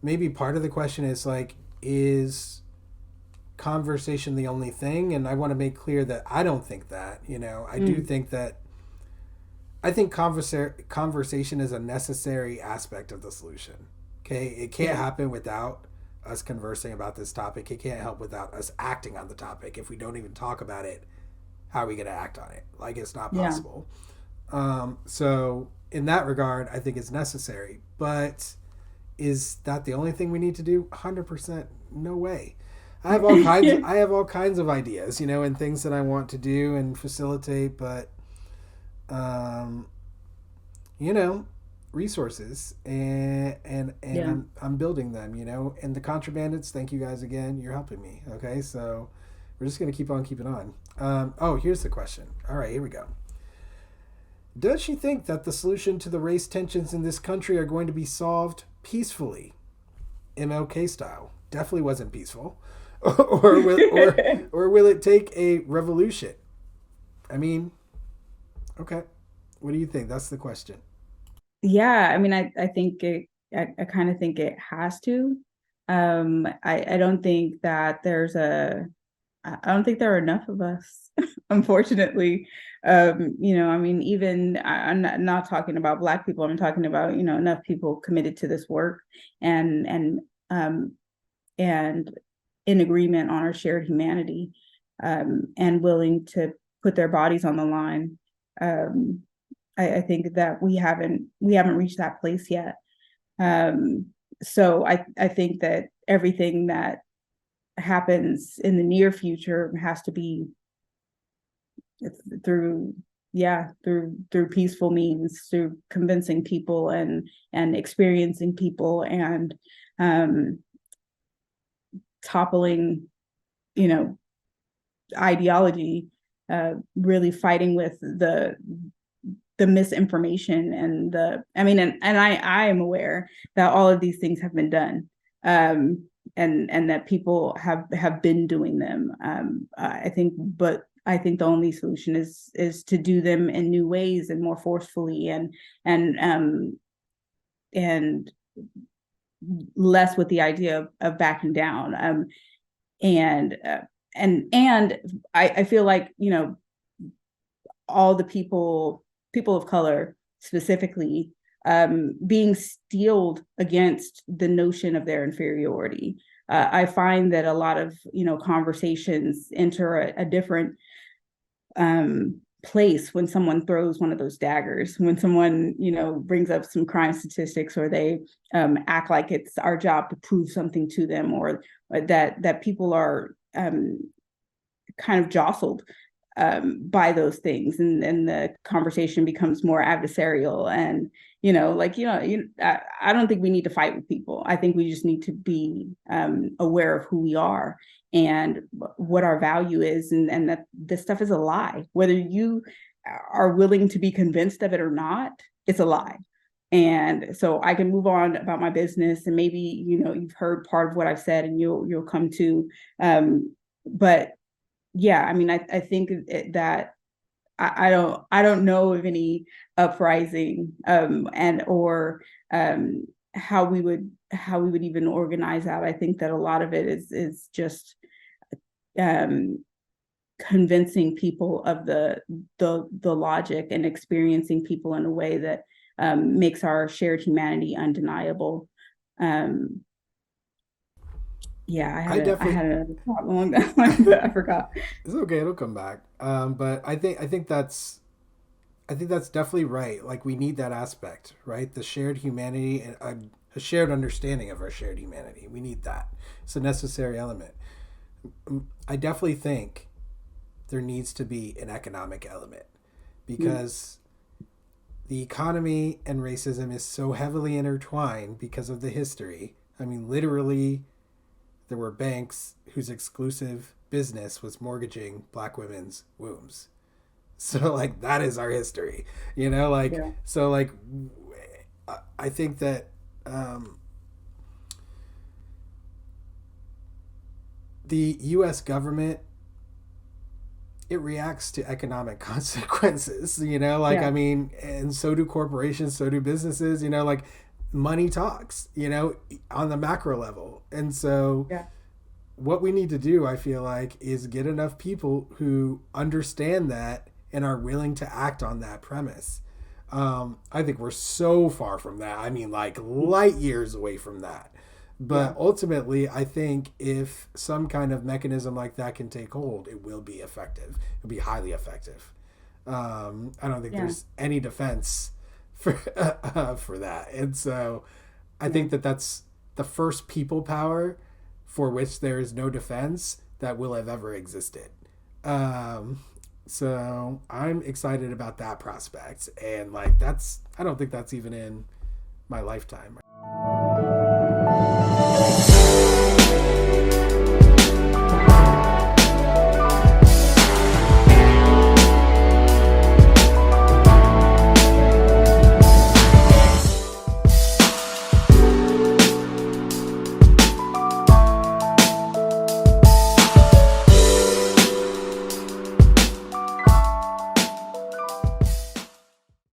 maybe part of the question is like, is conversation the only thing? And I want to make clear that I don't think that. I do Mm, think that I think conversation is a necessary aspect of the solution. Okay, it can't yeah. happen without us conversing about this topic. It can't help without us acting on the topic. If we don't even talk about it, how are we going to act on it? Like, it's not Yeah. possible. So in that regard, I think it's necessary. But is that the only thing we need to do? 100%, no way. I have all kinds. Yeah. I have all kinds of ideas, and things that I want to do and facilitate. But um, you know, resources, and Yeah. I'm building them. And the contrabandits. Thank you guys again. You're helping me. Okay, so we're just gonna keep on keeping on. Oh, here's the question. All right, here we go. Does she think that the solution to the race tensions in this country are going to be solved peacefully, MLK style? Definitely wasn't peaceful, or will it take a revolution? I mean, okay. What do you think? That's the question. Yeah, I mean, I think I kind of think it has to. I don't think that I don't think there are enough of us, unfortunately. I mean, even I'm not talking about Black people. I'm talking about, enough people committed to this work and um, and in agreement on our shared humanity, and willing to put their bodies on the line. Um, I think that we haven't reached that place yet. Um, so I think that everything that happens in the near future has to be through through peaceful means, through convincing people and experiencing people and um toppling, you know ideology, really fighting with the misinformation and I mean, and I am aware that all of these things have been done, and that people have been doing them. But I think the only solution is to do them in new ways and more forcefully, and and less with the idea of backing down. And and I feel like, all the people of color specifically, being steeled against the notion of their inferiority. I find that a lot of, conversations enter a different place when someone throws one of those daggers, when someone, brings up some crime statistics, or they act like it's our job to prove something to them, or that people are kind of jostled by those things, and the conversation becomes more adversarial. And I don't think we need to fight with people. I think we just need to be aware of who we are and what our value is, and that this stuff is a lie. Whether you are willing to be convinced of it or not, it's a lie. And so I can move on about my business, and maybe, you've heard part of what I've said, and you'll come to, but yeah, I mean, I think that I don't know of any uprising, and or how we would even organize that. I think that a lot of it is just um, convincing people of the logic, and experiencing people in a way that makes our shared humanity undeniable. Um, yeah, I had I a I definitely. had another thought along that line, but I forgot. It's okay. It'll come back. But I think that's definitely right. Like, we need that aspect, right? The shared humanity and a shared understanding of our shared humanity. We need that. It's a necessary element. I definitely think there needs to be an economic element, because the economy and racism is so heavily intertwined because of the history. I mean, literally, there were banks whose exclusive business was mortgaging black women's wombs. So, like, that is our history, like, Yeah, so, like, I think that the U.S. government, it reacts to economic consequences, like, yeah, I mean, and so do corporations, so do businesses, like, money talks, you know, on the macro level. And so Yeah. what we need to do, I feel like, is get enough people who understand that and are willing to act on that premise. I think we're so far from that. I mean, like light years away from that. But Yeah. ultimately, I think if some kind of mechanism like that can take hold, it will be effective. It'll be highly effective. I don't think Yeah. there's any defense for for that. And so I think that that's the first people power for which there is no defense that will have ever existed. Um, so I'm excited about that prospect. And like, that's, I don't think that's even in my lifetime.